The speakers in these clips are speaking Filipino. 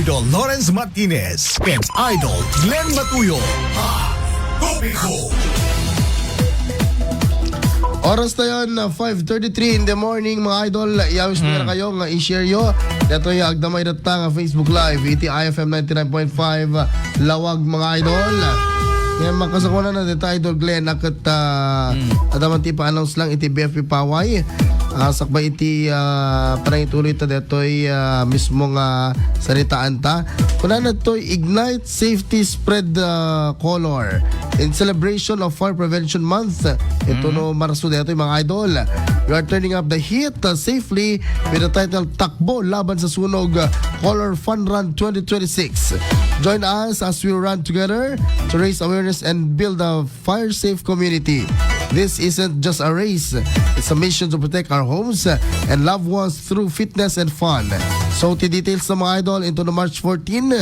Idol Lawrence Martinez and Idol Glenn Matuyo. Topiko. Oras na yun, 5:33 in the morning, mga idol. Iyawis na kayo nga i-share yo. Dato yung agdamay data nga Facebook Live, iti IFM 99.5 Lawag, mga idol. Kaya makasakuna na dito, Idol Glenn, akat adaman ti pa-announce lang iti BFP Paway. Sakbay iti parang ituloy ta dito mismo nga saritaan ta. Kuna na ito, Ignite Safety Spread Color in celebration of Fire Prevention Month. Ito no Marso dito mga idol. We are turning up the heat safely with the title Takbo Laban sa Sunog Color Fun Run 2026. Join us as we run together to raise awareness and build a fire-safe community. This isn't just a race, it's a mission to protect our homes and loved ones through fitness and fun. So, details sa mga idol into the March 14,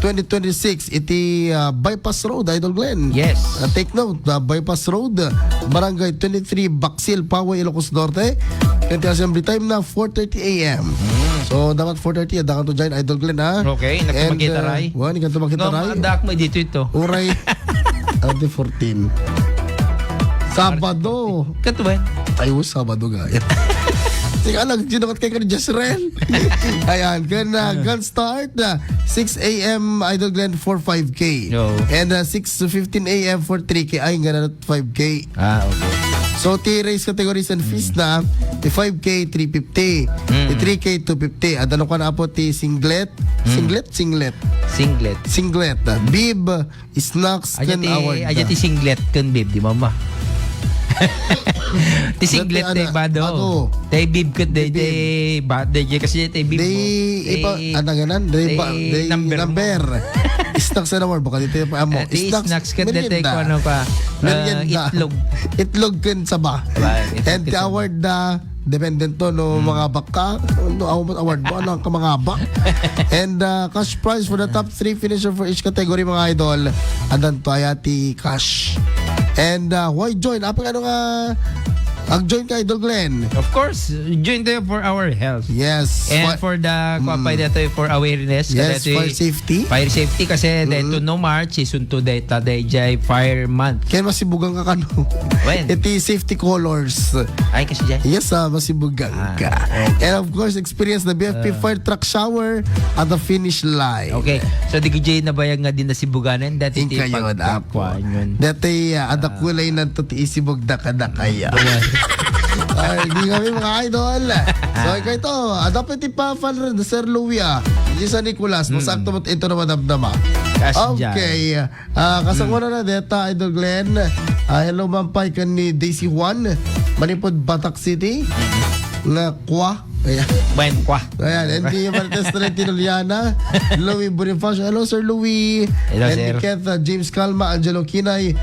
2026, iti Bypass Road, Idol Glenn. Yes. Take note, Bypass Road, Barangay 23, Baksil, Paway, Ilocos Norte. Kaya assembly time na 4:30 a.m. So, dapat 4:30, dapat to join Idol Glenn, ha? Okay, nagkamakitaray. Wani, nagkamakitaray. Dak mo dito ito. Uray, 14. Sabado. Katuwan. Ayaw, Sabado gaya. Sige, nagsinukat kayo ni Jezreel. Ayan, gun start, 6 a.m. Idol Glenn for 5K. No. And 6:15 a.m. for 3K. Ay, nga na 5K. Okay. So, race categories and fees na, the 5K, 350. The 3K, 250. At ano ka na po, singlet. Singlet? Singlet. Bib, snacks, Aja can award. ti singlet kan bib di mama. Ti singlet te bado. Te bib kat de kasi te bib mo. Ano ganan? Number. Snacks na naman. Baka dito pa mo. Ti snacks kat de ko ano pa. Itlog. Itlog kan sa ba. And the award na dependent to no mga baka no award mo ano ka mga bak. And cash prize for the top 3 finisher for each category, mga idol. Andan to ayati cash. And why join? Apa ano nga join ka, Idol Glenn? Of course, join tayo for our health. Yes. And for the kuapay dito for awareness. Yes, fire safety. Fire safety kasi dito no March season 2 data dayjay fire month. Kaya masibugang ka kano. When? Iti safety colors. Ay kasi dyan. Yes, masibugang ka. Okay. And of course, experience the BFP fire truck shower at the finish line. Okay. So di gijay nabayag nga din na sibuganan dati ti pagkakwa yun. Dati ada kulay na to ti isibog da kada kaya. Hindi kami mga idol. So ikaw ito, dapat ipa-fan rin Sir Louie hindi sa Nicolas. Masakto mo ito na madamdama. Okay. Kasanguna na deta, Idol Glenn. Hello mampay ka ni Daisy Juan. Manipod Batak City. Nga kwa. Ayan. Buen kwa. Ayan. Hindi Martes na Tinuliana. Louie Bonifacio. Hello Sir Louie. Hello and sir. Keth, James Calma, Angelo Kinay.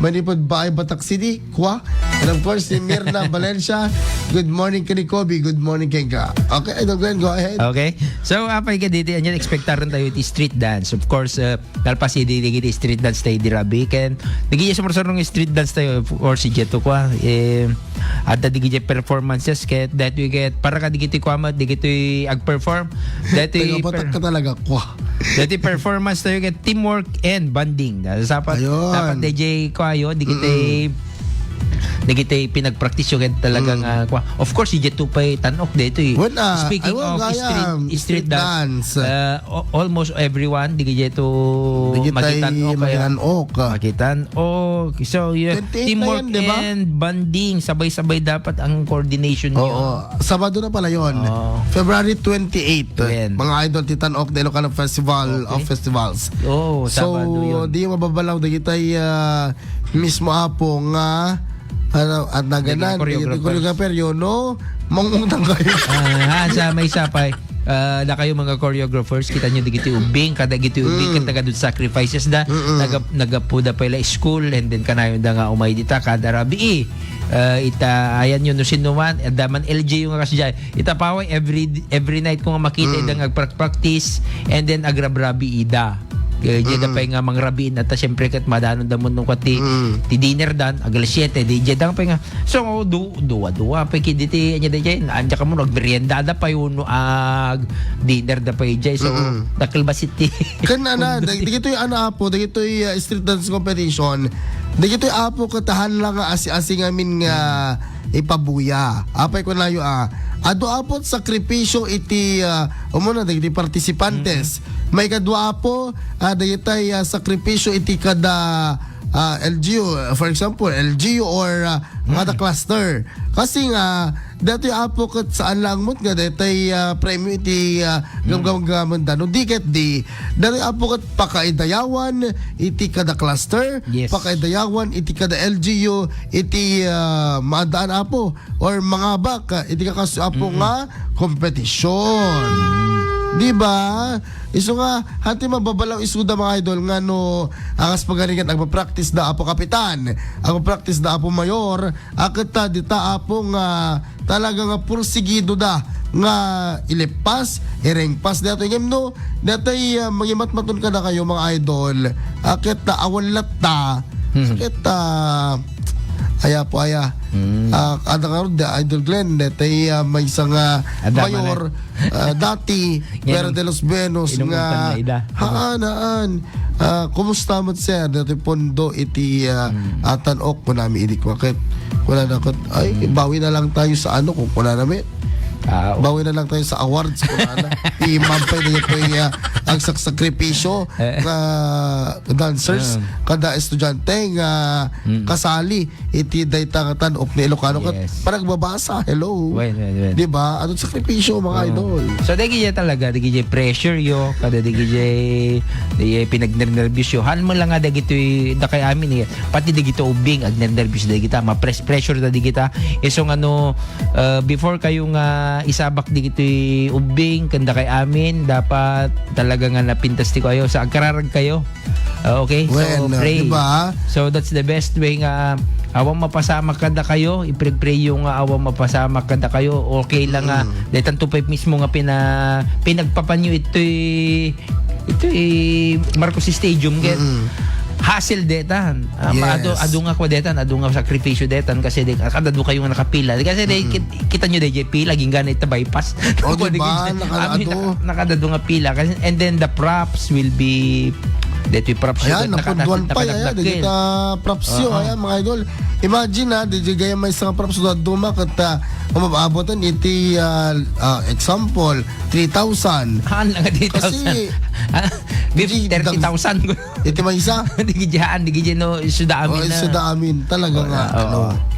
Manipod Baay Batak City, Kwa. And of course, si Mirna Valencia. Good morning kay Kobe. Good morning kay Ka. Okay, Idol Glenn, go ahead. Okay. So, apay ka dito, andyan, expectaran tayo iti street dance. Of course, nalpas hindi street dance tayo di rabi. Ken, nagiging sa ng street dance tayo, or si Jeto kwa. At digigay performances, ket that we get, para ka digiti kwa ma, digiti ag-perform. Dati Batak ka talaga, Kwa. Dati performance tayo ket teamwork and bonding. Dapat DJ kwa yun, digitay pinagpractice yung talagang of course si Jetu pa'y tanok dito speaking of street dance, almost everyone Jetu makitan so teamwork and bonding sabay-sabay dapat ang coordination niyo. Sabado na pala yun. February 28 mga idol Titanok de Ilocano Festival of Festivals. Sabado yun. Di mababalaw digitay mismo apo nga at naganan choreographer yun no mangungtang kayo sa may sapay na kayo mga choreographers kita nyo digiti ubing kada giti ubing kada dun sacrifices da nagapuda pa ila school and then kanayon da nga umay dita kada rabi ita ayan yun no sinuman daman LJ yung kasi dyan ita paway every night ko nga makita ida nga practice and then agrabrabi ida Diyan pa nga mangrabin at syempre kat madanon da mo nung ti dinner dan agal 7 di diyan pa nga. So duwa pa kiditi anya diyan anja ka mo nagmeriendada pa yun ag dinner da pa diyan. So dakil ba city. Kana na, dagitoy apo, dagitoy street dance competition. Dagitoy apo katahan lang nga asi-asi ngamin nga ipabuya. Apay ko na ado apot sakripisyo iti umuna dagiti partisipantes. May kadwa apo dagitay sakripisyo iti kada LGU, for example, LGU or kada cluster. Kasi nga dati apo kat saan lang mo nga dati premium iti gamgamon dano diket di dati apo kat pakaidayawan iti kada cluster, Yes. pakaidayawan iti kada LGU iti maadaan apo or mga bak iti kakas apo nga kompetisyon. Di ba? Iso nga, hati mababalaw isuda mga idol nga no angas pagaringan agpa-practice da apo kapitan, agpa-practice da apo mayor, akita dita apo nga talaga nga pursigido da nga ilipas, irengpas dato game no, datay magimat-maton ka na kayo mga idol, akita awan latta, akita aya po aya. Ada nga ron, Idol Glenn, datay may isang mayor dati, Pera de los Benos nga haan. Kumusta mo sir? Dati pondo iti atanok ko namin idik wakit. Wala na kot, ay bawi na lang tayo sa ano kung wala namin. Bawi na lang tayo sa awards kung ano. Imampay na ito ang sakripisyo nga dancers kada estudyante nga kasali iti daytangatan of ni Ilocano kat parang babasa. Hello. Well. Di ba? Ano sakripisyo mga idol? So dagi talaga dagi pressure yo kada dagi pinagnernervyos yo. Han mo lang nga dagi da kay amin pati dagi to ubing ag nervyos dagi ta ma-pressure da dagi ta. Isong ano before kayo nga isabak digi ubing kanda kay amin dapat talaga nga napintas ti ko ayo sa agkararag kayo. Okay? So pray. Diba? So that's the best way nga awang mapasama kada kayo, i-pray yung awang mapasama kada kayo. Okay lang nga detan tupay mismo nga pinagpapanyo ito Marcos Stadium get. Hassle detan. Ado nga kwa detan, ado nga sakripisyo detan kasi kadado kayo nga nakapila. Kasi kita nyo DJP laging ganit na bypass. O diba? Nakadado nga pila kasi and then the props will be dito props ayan, napudwan pa yan. Dito props yun. Ayan, mga idol. Imagine DJ gaya may isang props doon dumak at umabaabotan iti example, 3,000. Haan lang 3,000. Kasi 30,000. Iti may isa. Digidyan no suda amin na. Suda amin. Talaga nga.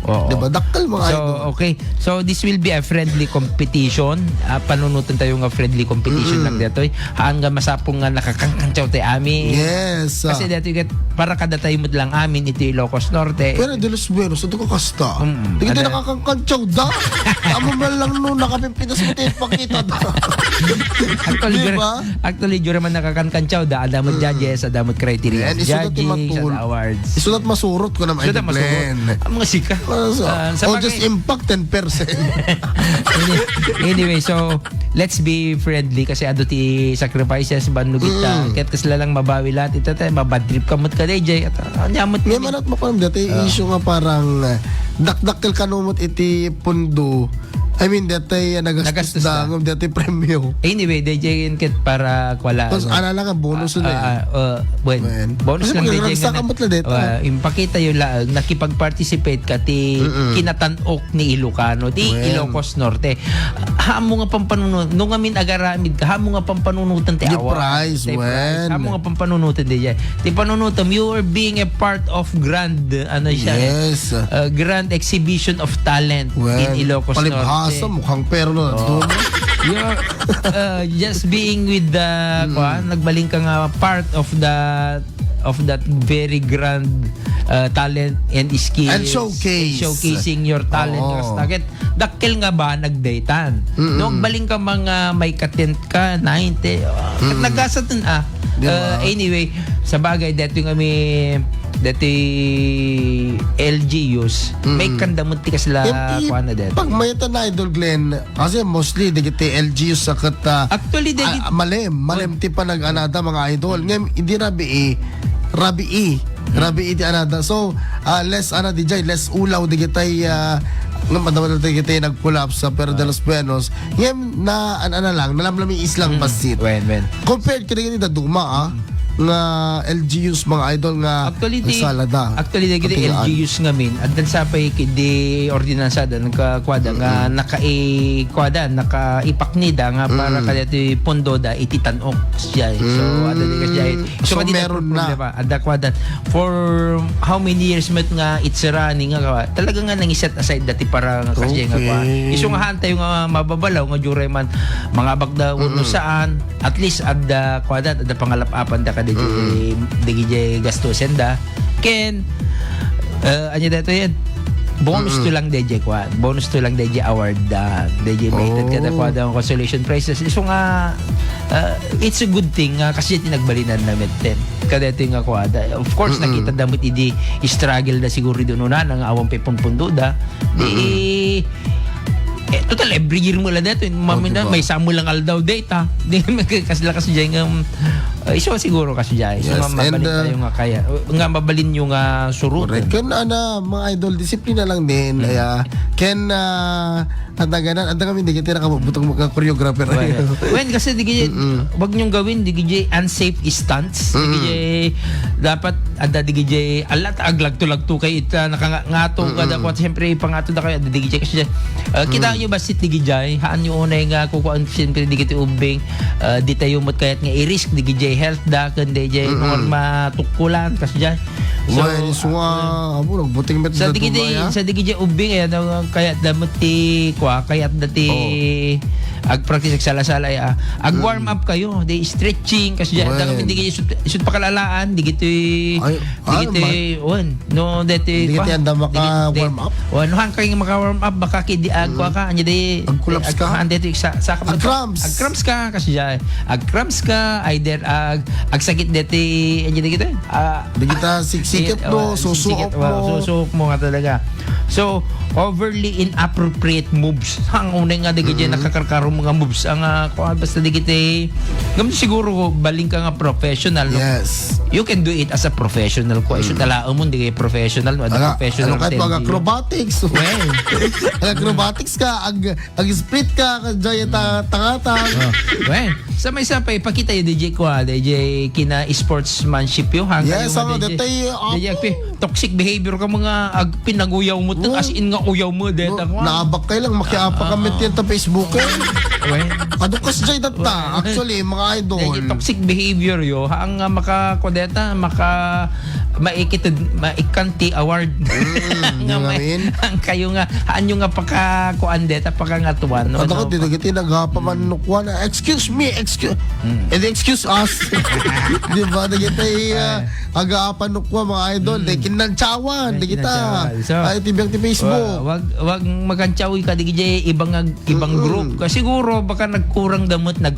Diba? Dakal mga idol. So, okay. So, this will be a friendly competition. Panunutan tayo nga friendly competition lang dito. Haan nga masapong nga nakakangkantsaw tayo amin. Yes. Kasi dito para kada tayo mo lang amin iti Ilocos Norte. Pero de los Buenos, ito ka kasta. Hindi kita nakakangkantsaw da. Amo man lang no, nakapimpitas mo tayo pakita da. Actually, jura man nakakangkantsaw da. Adamot judges, adamot criteria. Judging, sa awards. Isulat masurot ko naman. Isulat masurot. Ang mga sika. Just impact 10%. Anyway, so let's be friendly kasi ado ti sacrifices banu kita. Ket kasla lang mabawi lahat ito tayo mabad trip kamot ka DJ at anyamot may manat mo pa dati issue nga parang dakdakkel kanumot iti pundo. I mean, dati nagastos da ng dati premyo. Anyway, DJ ket para wala. Tapos ana lang ang bonus na bonus lang DJ nga. Impakita yung laag nakipag-participate ka ti kinatanok ni Ilocano, ti Ilocos Norte. Hamo nga pampanunut nung amin agaramid ka, hamo nga pampanunutan ti awards. Hamo nga pampanunutan DJ. Ti panunutam you are being a part of grand grand exhibition of talent in Ilocos Norte. Mukhang perno. You're just being with the nagbaling ka nga part of that very grand talent and skills and showcasing your talent your target dakkel nga ba nagdaytan nung baling ka mga may katent ka 90 nagkasatan anyway sa bagay dito nga dati LGUs may kandamot ti kasla Hindi, kuan na dati. pag mayata na Idol Glenn, kasi mostly digiti LGU sa kata Actually dati malem ti pa nag-anada mga idol. Ngayon, hindi rabi ti anada. So, less less ulaw digitay nga madawal digitay nag-collapse sa Pero de los Buenos. Ngayon, lang, nalamlami islang basit. when Compared ka rin duma nga LGUs mga idol nga actually di salada. actually di gidi Katingaan. LGUs ngamin at dan sa pay di ordinansada nakakwada nga nakaipaknida nga para kada ti pondo da ititanok siya. So ada di siya. So, meron na. Ada kwada for how many years met nga it's running nga talaga nga nang set aside dati para kasi nga kwa. Isu nga hantay nga mababalaw nga jure man mga bagda uno saan at least ada kwada ada pangalap-apan da DJ gastusin da ken anya dato yan bonus to lang DJ kwa bonus to lang DJ award da DJ made kada kwa da consolation prizes so nga it's a good thing kasi tinagbalinan na metten kada ito nga kwa da of course nakita damit idi struggle da siguro doon na nga awang pepunpundo da di total every year mo lang dito mamina may samo lang aldaw data di kasla kasi diyan iso siguro kasi diyan so mabalin tayo nga kaya nga mabalin yung surut correct ken mga idol disiplina lang din ken at naganan anda kami di kita nakabutang mga choreographer when kasi di wag nyong gawin di unsafe stunts di dapat ada di alat aglag-to kay ita nakangato kada ko siyempre pangato da kayo di kasi kita nyo ba sit di gijay haan nyo unay nga kukuan siyempre di kita ubing di tayo mot kayat nga i-risk di gijay health da kan di gijay norma tukulan kasi dyan so abo nagbuting met sa di gijay ubing kayat damot ti kwa kayat dati ag-practice sala-sala ag warm up kayo di stretching kasi dyan da kami di isut pakalalaan di gito no dati di kita anda maka warm up no hang kay maka warm up baka kidi agwa ka anya di ag-collapse ka dito sa ag-cramps ka kasi dyan ag-cramps ka either ag-sakit dati anya di gito di kita siksikip mo susuk mo nga talaga so overly inappropriate moves ang unay nga di nakakarkaro mga moves ang basta di kita gamit siguro baling ka nga professional no? Yes you can do it as a professional ko iso talaan mo di kayo professional no professional kahit mag acrobatics acrobatics ka ag split ka kajay tangatang sa may sapay pakita yung DJ ko DJ kina sportsmanship yung hanggang yes ang detay toxic behavior ka mga pinaguyaw mo as in nga uyaw mo deta ko naabak kay lang makiapa ka met yan ta Facebook adukas jay data actually mga idol toxic behavior yo ang makakodeta maikanti award ang kayo nga anyo nga pakakuan deta pakangatuan no ako dito giti naghapamanukwan excuse me and excuse us di ba digitay aga-apanukwa mga idol di kinantsawan di kita ay tibiyang ti Facebook wag magantsawi ka di ibang group kasi siguro baka nagkurang damot nga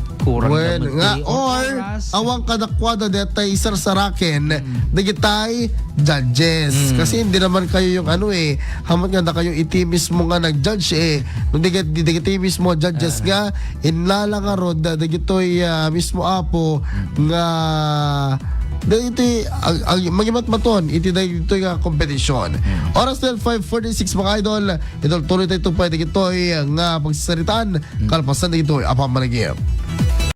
or awang kadakwada detay sarsaraken digitay judges kasi hindi naman kayo yung hamat nga na kayo iti mismo nga nag-judge nung digiti mismo judges nga inlala nga rod digitoy mismo apo nga dito magimat maton iti dito nga kompetisyon oras del 5:46 mga idol tuloy tayo pwede gitoy nga pagsasaritaan kalpasan dito apa managip